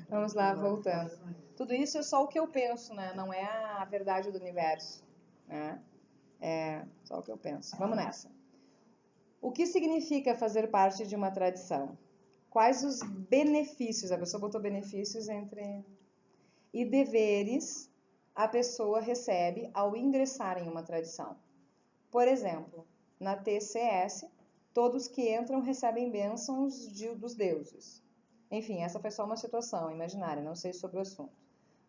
Vamos lá, voltando. Tudo isso é só o que eu penso, né? Não é a verdade do universo, né? É só o que eu penso. Vamos nessa. O que significa fazer parte de uma tradição? Quais os benefícios? A pessoa botou benefícios entre... E deveres a pessoa recebe ao ingressar em uma tradição. Por exemplo, na TCS, todos que entram recebem bênçãos dos deuses. Enfim, essa foi só uma situação imaginária, não sei sobre o assunto.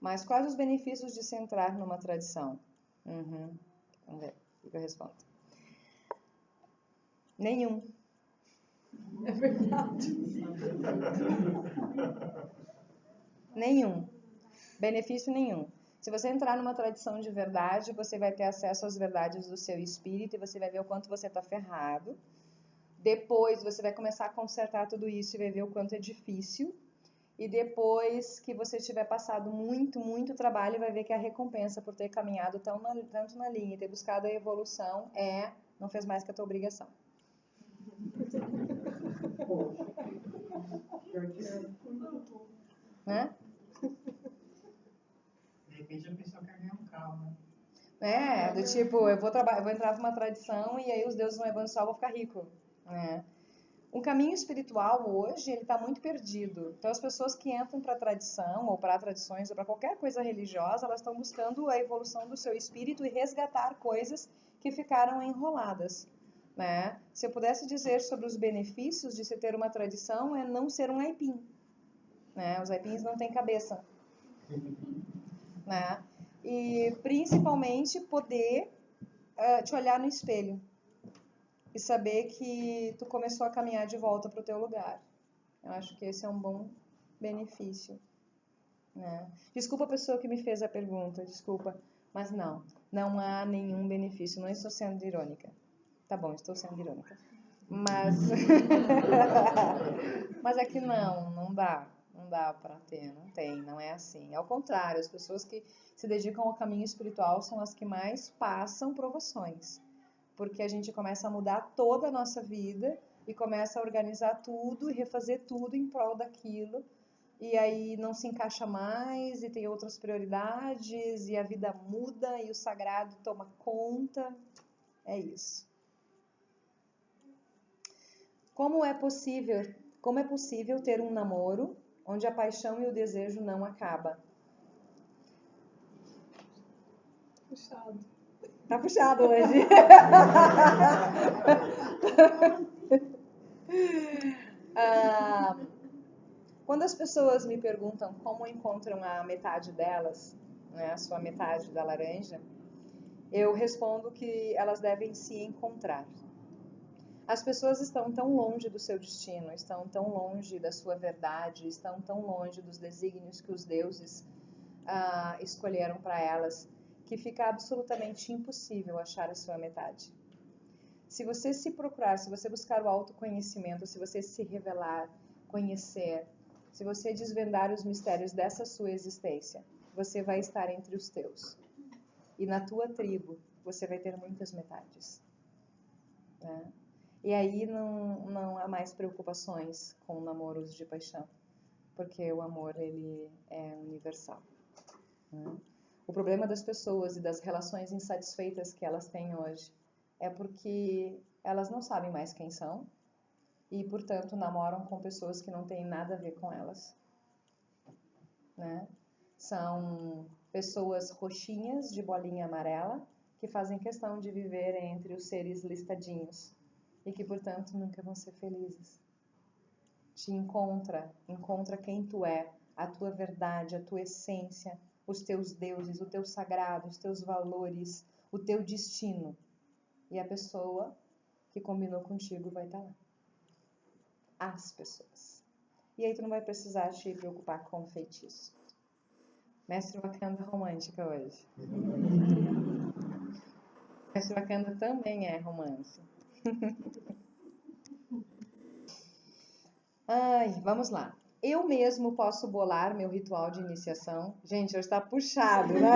Mas quais os benefícios de se entrar numa tradição? Vamos ver o que eu respondo. Nenhum. É verdade. Nenhum. Benefício nenhum. Se você entrar numa tradição de verdade, você vai ter acesso às verdades do seu espírito e você vai ver o quanto você está ferrado. Depois você vai começar a consertar tudo isso e vai ver o quanto é difícil. E depois que você tiver passado muito, muito trabalho, vai ver que a recompensa por ter caminhado tanto na linha e ter buscado a evolução não fez mais que a tua obrigação. Né? De repente a pessoa quer ganhar um carro, né? Do tipo, eu vou entrar numa tradição e aí os deuses vão abençoar, eu vou ficar rico. Um caminho espiritual hoje, ele está muito perdido. Então as pessoas que entram para a tradição, ou para tradições, ou para qualquer coisa religiosa, elas estão buscando a evolução do seu espírito e resgatar coisas que ficaram enroladas. Né? Se eu pudesse dizer sobre os benefícios de se ter uma tradição, é não ser um aipim. Né? Os aipins não têm cabeça. Né? E principalmente poder te olhar no espelho e saber que tu começou a caminhar de volta para o teu lugar. Eu acho que esse é um bom benefício. Né? Desculpa a pessoa que me fez a pergunta, desculpa, mas não há nenhum benefício, não estou sendo irônica. Tá bom, estou sendo irônica. Mas mas é que não dá para ter, não é assim. Ao contrário, as pessoas que se dedicam ao caminho espiritual são as que mais passam provações, porque a gente começa a mudar toda a nossa vida e começa a organizar tudo e refazer tudo em prol daquilo, e aí não se encaixa mais e tem outras prioridades e a vida muda e o sagrado toma conta. É isso. Como é possível ter um namoro onde a paixão e o desejo não acabam? Puxado. Tá puxado hoje. Quando as pessoas me perguntam como encontram a metade delas, né, a sua metade da laranja, eu respondo que elas devem se encontrar. As pessoas estão tão longe do seu destino, estão tão longe da sua verdade, estão tão longe dos desígnios que os deuses escolheram para elas, que fica absolutamente impossível achar a sua metade. Se você se procurar, se você buscar o autoconhecimento, se você se revelar, conhecer, se você desvendar os mistérios dessa sua existência, você vai estar entre os teus. E na tua tribo, você vai ter muitas metades. Né? E aí não há mais preocupações com namoros de paixão, porque o amor, ele é universal. Né? O problema das pessoas e das relações insatisfeitas que elas têm hoje é porque elas não sabem mais quem são e, portanto, namoram com pessoas que não têm nada a ver com elas. Né? São pessoas roxinhas de bolinha amarela que fazem questão de viver entre os seres listadinhos e que, portanto, nunca vão ser felizes. Te encontra quem tu é, a tua verdade, a tua essência, os teus deuses, o teu sagrado, os teus valores, o teu destino. E a pessoa que combinou contigo vai estar lá. As pessoas. E aí tu não vai precisar te preocupar com o feitiço. Mestre Wakanda romântica hoje. Mestre Wakanda também é romance. Vamos lá. Eu mesmo posso bolar meu ritual de iniciação. Gente, hoje está puxado, né?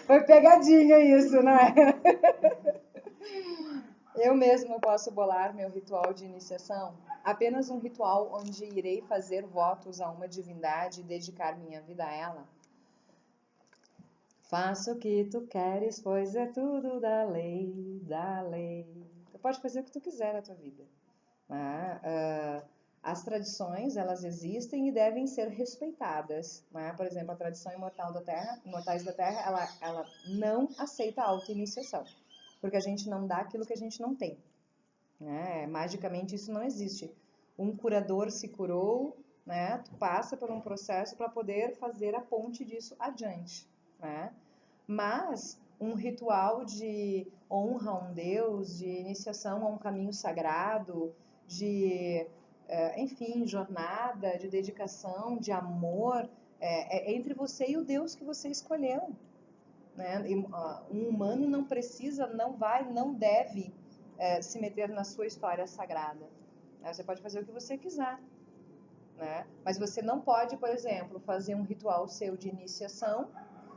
Foi pegadinha isso, né? Eu mesmo posso bolar meu ritual de iniciação? Apenas um ritual onde irei fazer votos a uma divindade e dedicar minha vida a ela? Faça o que tu queres, pois é tudo da lei, da lei. Tu pode fazer o que tu quiser na tua vida. Né? As tradições, elas existem e devem ser respeitadas. Né? Por exemplo, a tradição Imortais da Terra, ela não aceita a auto-iniciação, porque a gente não dá aquilo que a gente não tem. Né? Magicamente isso não existe. Um curador se curou, né? Tu passa por um processo para poder fazer a ponte disso adiante. Né? Mas um ritual de honra a um Deus, de iniciação a um caminho sagrado, de, enfim, jornada, de dedicação, de amor, é entre você e o Deus que você escolheu. Né? Um humano não precisa, não vai, não deve se meter na sua história sagrada. Você pode fazer o que você quiser. Né? Mas você não pode, por exemplo, fazer um ritual seu de iniciação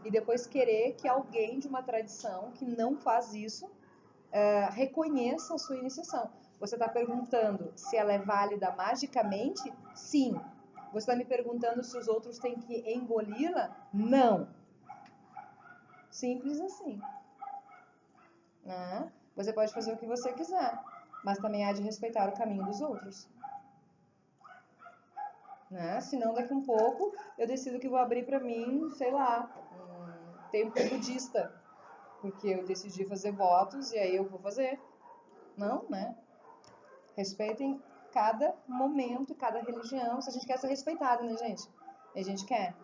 e depois querer que alguém de uma tradição que não faz isso reconheça a sua iniciação. Você está perguntando se ela é válida magicamente? Sim. Você está me perguntando se os outros têm que engoli-la? Não. Simples assim. Né? Você pode fazer o que você quiser, mas também há de respeitar o caminho dos outros. Né? Senão daqui um pouco eu decido que vou abrir para mim, sei lá, um templo budista, porque eu decidi fazer votos e aí eu vou fazer. Não, né? Respeitem cada momento, cada religião. Se a gente quer ser respeitado, né, gente? E a gente quer.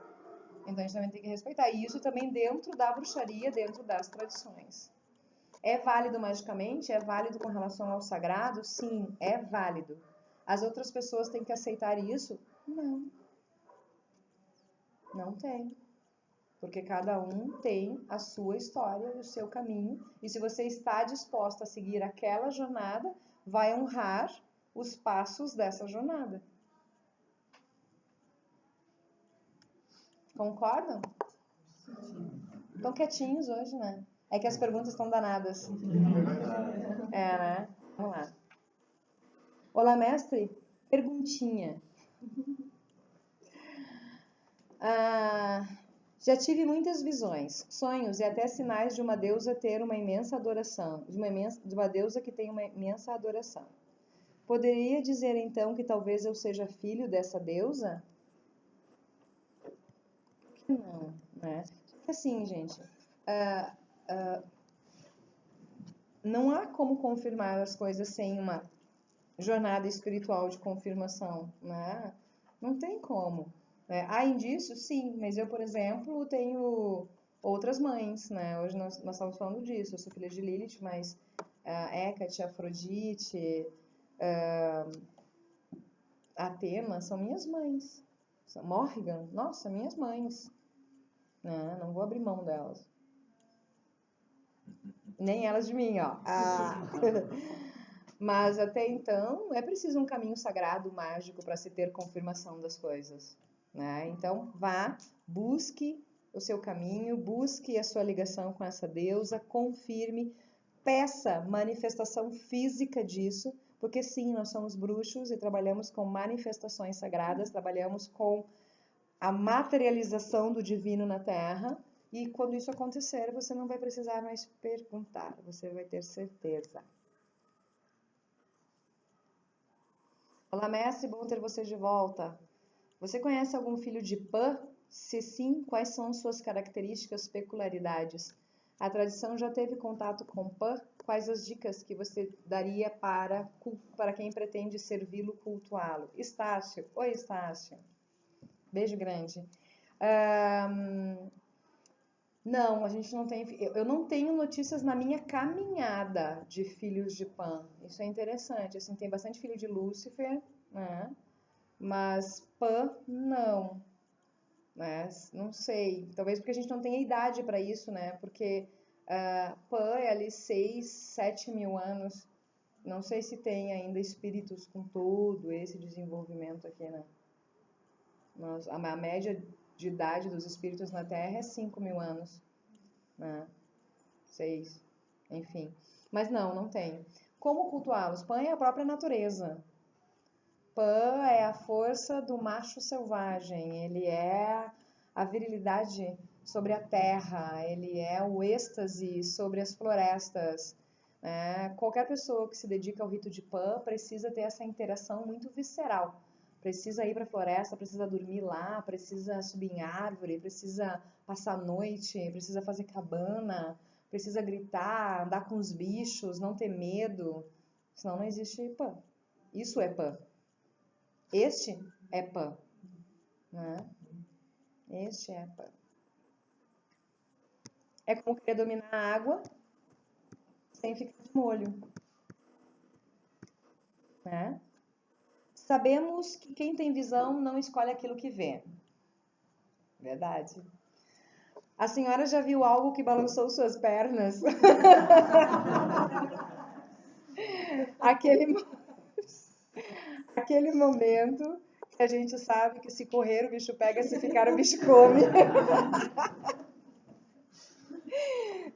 Então a gente também tem que respeitar. E isso também dentro da bruxaria, dentro das tradições. É válido magicamente? É válido com relação ao sagrado? Sim, é válido. As outras pessoas têm que aceitar isso? Não. Não tem. Porque cada um tem a sua história, o seu caminho. E se você está disposto a seguir aquela jornada, vai honrar os passos dessa jornada. Concordam? Estão quietinhos hoje, né? É que as perguntas estão danadas. Né? Vamos lá. Olá, mestre. Perguntinha. Já tive muitas visões, sonhos e até sinais de uma deusa ter uma imensa adoração, de uma deusa que tem uma imensa adoração. Poderia dizer então que talvez eu seja filho dessa deusa? Por que não, né? Assim, gente, não há como confirmar as coisas sem uma jornada espiritual de confirmação, né? Não tem como. Há indícios? Sim, mas eu, por exemplo, tenho outras mães, né? Hoje nós estamos falando disso. Eu sou filha de Lilith, mas Hecate, Afrodite, Atena são minhas mães. Morrigan, nossa, minhas mães. Não vou abrir mão delas. Nem elas de mim, ó. Mas até então é preciso um caminho sagrado, mágico, para se ter confirmação das coisas. Né? Então vá, busque o seu caminho, busque a sua ligação com essa deusa, confirme, peça manifestação física disso, porque sim, nós somos bruxos e trabalhamos com manifestações sagradas, trabalhamos com a materialização do divino na Terra, e quando isso acontecer, você não vai precisar mais perguntar, você vai ter certeza. Olá, mestre, bom ter você de volta. Você conhece algum filho de Pan? Se sim, quais são suas características, peculiaridades? A tradição já teve contato com Pan? Quais as dicas que você daria para quem pretende servi-lo, cultuá-lo? Estácio. Oi, Estácio. Beijo grande. Não, a gente não tem... Eu não tenho notícias na minha caminhada de filhos de Pan. Isso é interessante. Assim, tem bastante filho de Lúcifer, né? Mas Pan, não. Né? Não sei. Talvez porque a gente não tenha idade para isso, né? Porque Pan é ali 6, 7 mil anos. Não sei se tem ainda espíritos com todo esse desenvolvimento aqui, né? A média de idade dos espíritos na Terra é 5 mil anos. Né? 6. Enfim. Mas não tenho. Como cultuá-los? Pan é a própria natureza. Pan é a força do macho selvagem, ele é a virilidade sobre a terra, ele é o êxtase sobre as florestas. Qualquer pessoa que se dedica ao rito de Pan precisa ter essa interação muito visceral. Precisa ir para a floresta, precisa dormir lá, precisa subir em árvore, precisa passar a noite, precisa fazer cabana, precisa gritar, andar com os bichos, não ter medo. Senão não existe Pan. Isso é Pan. Este é Pan. Né? Este é Pan. É como querer dominar a água sem ficar de molho. Né? Sabemos que quem tem visão não escolhe aquilo que vê. Verdade. A senhora já viu algo que balançou suas pernas? Aquele momento que a gente sabe que se correr o bicho pega, se ficar o bicho come.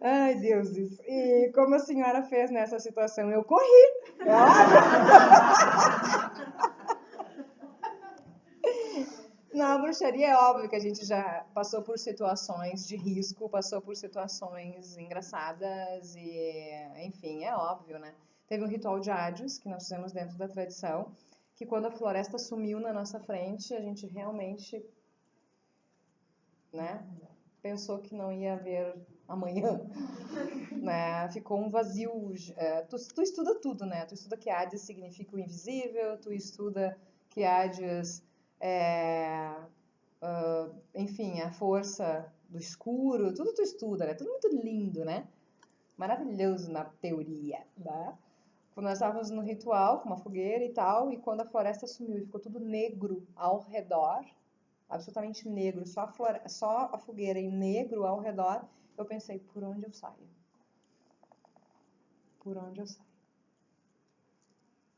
Ai, deuses. E como a senhora fez nessa situação? Eu corri. Na bruxaria é óbvio que a gente já passou por situações de risco, passou por situações engraçadas e, enfim, é óbvio, né? Teve um ritual de Hades que nós fizemos dentro da tradição, que quando a floresta sumiu na nossa frente, a gente realmente, né, pensou que não ia haver amanhã, né? Ficou um vazio. Tu estuda tudo, né? Tu estuda que Hades significa o invisível, tu estuda que Hades enfim, a força do escuro, tudo tu estuda, né? Tudo muito lindo, né? Maravilhoso na teoria, tá? Quando nós estávamos no ritual, com uma fogueira e tal, e quando a floresta sumiu e ficou tudo negro ao redor, absolutamente negro, só a fogueira e negro ao redor, eu pensei, por onde eu saio? Por onde eu saio?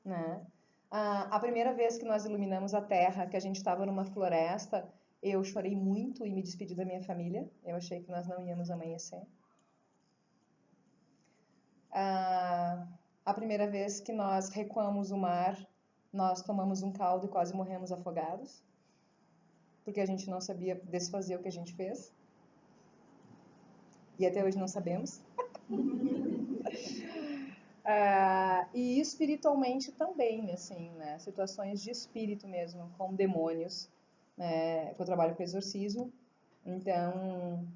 Né? A primeira vez que nós iluminamos a terra, que a gente estava numa floresta, eu chorei muito e me despedi da minha família. Eu achei que nós não íamos amanhecer. A primeira vez que nós recuamos o mar, nós tomamos um caldo e quase morremos afogados, porque a gente não sabia desfazer o que a gente fez. E até hoje não sabemos. E espiritualmente também, assim, né? Situações de espírito mesmo, com demônios, né? Eu trabalho com exorcismo, então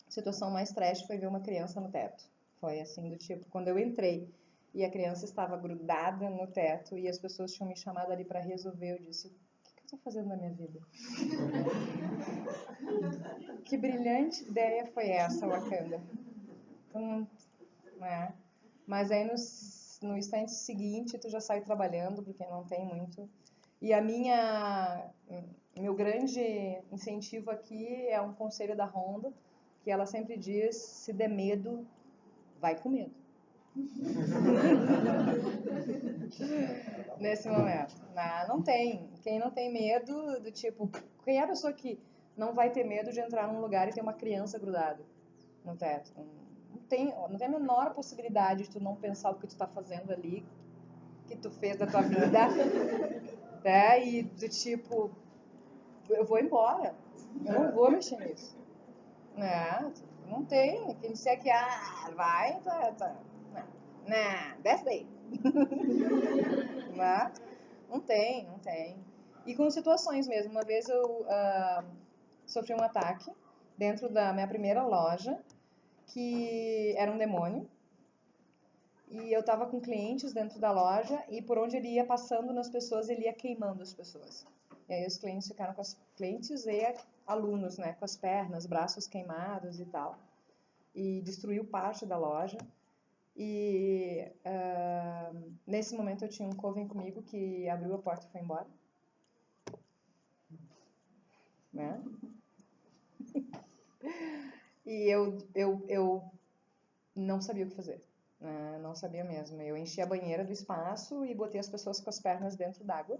a situação mais trash foi ver uma criança no teto. Foi assim, do tipo, quando eu entrei e a criança estava grudada no teto e as pessoas tinham me chamado ali para resolver, eu disse, o que eu estou fazendo na minha vida? Que brilhante ideia foi essa, Wakanda? Né? Mas aí no instante seguinte tu já sai trabalhando, porque não tem muito. E meu grande incentivo aqui é um conselho da Rhonda, que ela sempre diz, se der medo, vai com medo. Nesse momento. Não tem. Quem não tem medo do tipo, quem é a pessoa que não vai ter medo de entrar num lugar e ter uma criança grudada no teto? Não tem a menor possibilidade de tu não pensar o que tu tá fazendo ali, que tu fez da tua vida, né? E do tipo, eu vou embora, eu não vou mexer nisso, né? Não tem, quem disser que, vai, tá. Desce daí. Né? Não tem. E com situações mesmo, uma vez eu sofri um ataque dentro da minha primeira loja, que era um demônio, e eu estava com clientes dentro da loja, e por onde ele ia passando nas pessoas, ele ia queimando as pessoas. E aí os clientes ficaram com as clientes e alunos, né, com as pernas, braços queimados e tal. E destruiu parte da loja. E nesse momento eu tinha um coven comigo que abriu a porta e foi embora. Né? E eu não sabia o que fazer. Não sabia mesmo. Eu enchi a banheira do espaço e botei as pessoas com as pernas dentro d'água.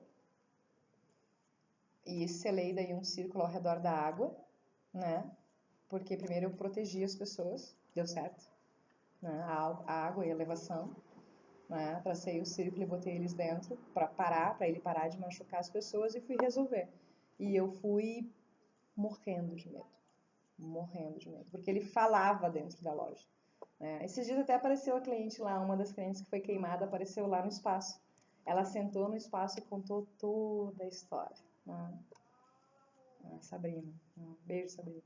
E selei daí um círculo ao redor da água, né? Porque primeiro eu protegi as pessoas, deu certo, né? A água e a elevação. né? Tracei o círculo e botei eles dentro para ele parar de machucar as pessoas e fui resolver. E eu fui morrendo de medo, porque ele falava dentro da loja. Esses dias até apareceu a cliente lá, uma das clientes que foi queimada, apareceu lá no espaço. Ela sentou no espaço e contou toda a história. Sabrina, beijo, Sabrina.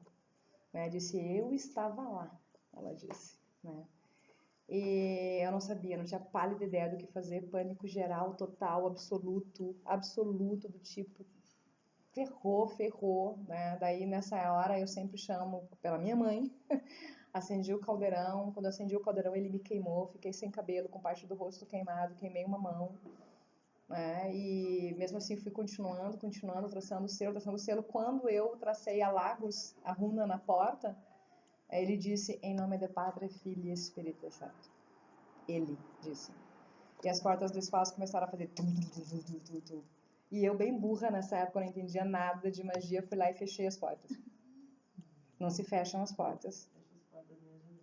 Disse, eu estava lá, ela disse. E eu não sabia, não tinha pálida ideia do que fazer, pânico geral, total, absoluto, do tipo, ferrou, né? Daí nessa hora eu sempre chamo pela minha mãe, acendi o caldeirão, quando eu acendi o caldeirão ele me queimou, fiquei sem cabelo, com parte do rosto queimado, queimei uma mão, né? E mesmo assim fui continuando, traçando o selo, quando eu tracei a Lagos, a runa na porta, ele disse, em nome de Padre, Filho e Espírito Santo. Ele disse. E as portas do espaço começaram a fazer tum. E eu, bem burra nessa época, não entendia nada de magia, fui lá e fechei as portas. Não se fecham as portas.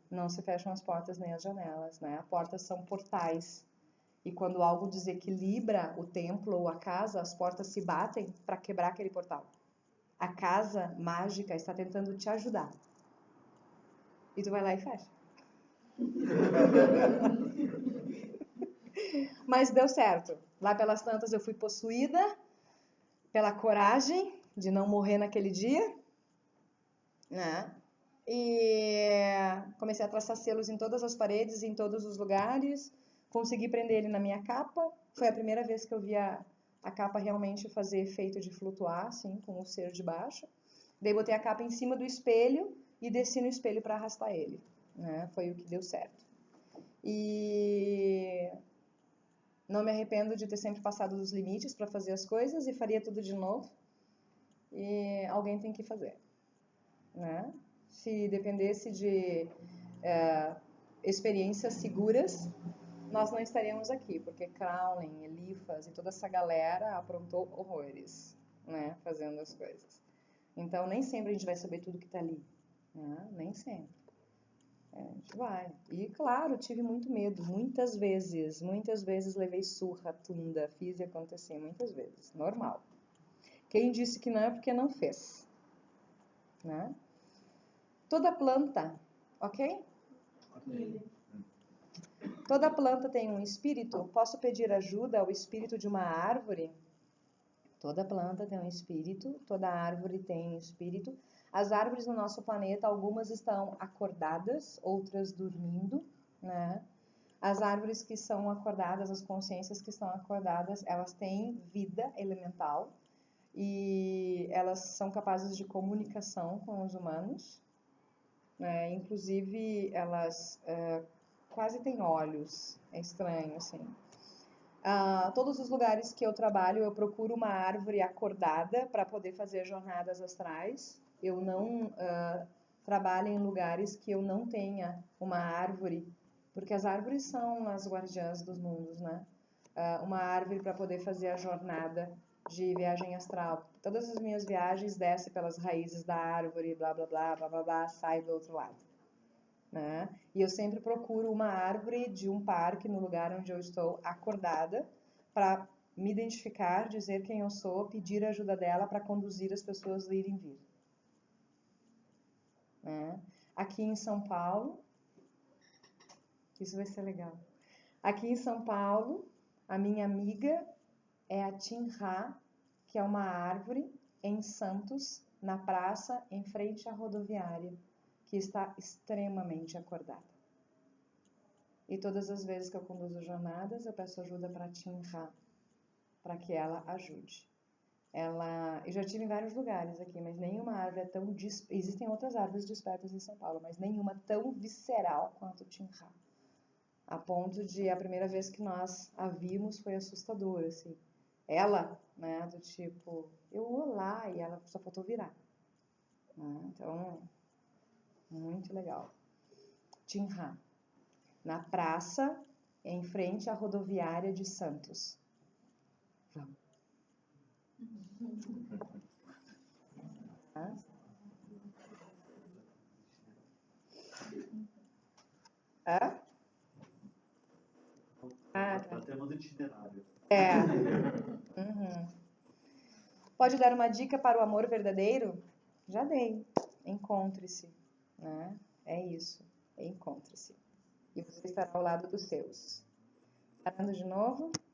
Não se fecham as portas nem as janelas, né? As portas são portais. E quando algo desequilibra o templo ou a casa, as portas se batem para quebrar aquele portal. A casa mágica está tentando te ajudar. E tu vai lá e fecha. Mas deu certo. Lá pelas tantas eu fui possuída pela coragem de não morrer naquele dia, né? E comecei a traçar selos em todas as paredes, em todos os lugares. Consegui prender ele na minha capa. Foi a primeira vez que eu vi a capa realmente fazer efeito de flutuar, assim, com o ser de baixo. Daí botei a capa em cima do espelho e desci no espelho para arrastar ele, né? Foi o que deu certo. E não me arrependo de ter sempre passado dos limites para fazer as coisas e faria tudo de novo. E alguém tem que fazer, né? Se dependesse de experiências seguras, nós não estaríamos aqui, porque Crowley, Eliphas e toda essa galera aprontou horrores, né? Fazendo as coisas. Então, nem sempre a gente vai saber tudo que está ali, né? Nem sempre. A gente vai. E, claro, tive muito medo, muitas vezes levei surra, tunda, fiz e acontecer, muitas vezes, normal. Quem disse que não é porque não fez, né? Toda planta, ok? Toda planta tem um espírito. Posso pedir ajuda ao espírito de uma árvore? Toda planta tem um espírito, toda árvore tem um espírito. As árvores no nosso planeta, algumas estão acordadas, outras dormindo, né? As árvores que são acordadas, as consciências que estão acordadas, elas têm vida elemental e elas são capazes de comunicação com os humanos, né? Inclusive, elas quase têm olhos, é estranho, assim. Todos os lugares que eu trabalho, eu procuro uma árvore acordada para poder fazer jornadas astrais. Eu não trabalho em lugares que eu não tenha uma árvore, porque as árvores são as guardiãs dos mundos, né? Uma árvore para poder fazer a jornada de viagem astral. Todas as minhas viagens descem pelas raízes da árvore, blá, blá, blá, blá, blá, blá, sai do outro lado, né? E eu sempre procuro uma árvore de um parque no lugar onde eu estou acordada para me identificar, dizer quem eu sou, pedir a ajuda dela para conduzir as pessoas a irem vir. Né? Aqui em São Paulo, isso vai ser legal. Aqui em São Paulo, a minha amiga é a Tinha, que é uma árvore em Santos, na praça, em frente à rodoviária, que está extremamente acordada. E todas as vezes que eu conduzo jornadas, eu peço ajuda para a Tinha, para que ela ajude. Eu já estive em vários lugares aqui, mas nenhuma árvore é tão... Existem outras árvores despertas em São Paulo, mas nenhuma tão visceral quanto Tinha. A ponto de, a primeira vez que nós a vimos foi assustador, assim. Ela, né, do tipo, eu vou lá, e ela só faltou virar. Né? Então, muito legal. Tinha, na praça, em frente à rodoviária de Santos. Vamos. itinerário. Uhum. Pode dar uma dica para o amor verdadeiro? Já dei. Encontre-se. Né? É isso. Encontre-se. E você estará ao lado dos seus. Parando de novo.